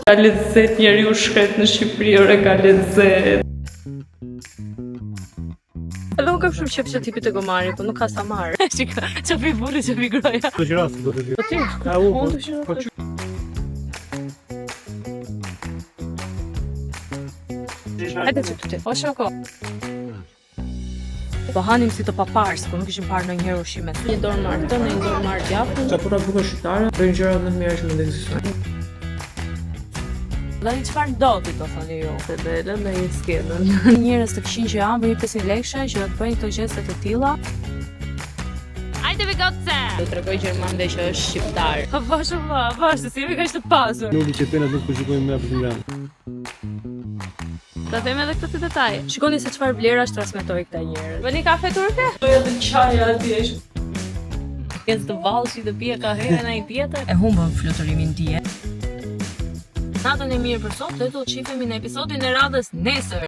Ka lezet, njeriu shkret në Shqipëri, ore ka lezet. Edhe unë kam shumë qef që tipit e gomari, po nuk ka sa marrë. Shika, që pi bulli, që pi groja. Të që rastë, do të dy. Po ti? Ka Unë të po që... Hajde që të ti. O shoko. Po hanim si të paparës, po nuk ishim parë në njërë ushimet. Një dorë marrë të, një dorë marrë gjapë. Qatura buka shqiptare, bëjnë gjërat në të mira që më ndekësisojnë. Dhe një qëfar do ti të thoni jo? Se dhe në një skenën. Njërës të këshin që janë, bëjnë 500 lekshe, që të bëjnë këto gjestet të tilla. Ajde me gotëse! Do të regoj Gjermande që është shqiptar. Pa vashë, se si jemi ka ishte pasur. Nulli që penat nuk përshikojmë me apëtë nga. Ta them edhe këtë detaj. Shikoni se çfarë vlerash transmetoi këta njerëz. Bëni kafe turke? Doja të çaja atje. Kësë të vallëshi të pije kafe në një tjetër. E humbëm fluturimi dije. Natën e mirë për sot, do të shihemi në episodin e radhës nesër.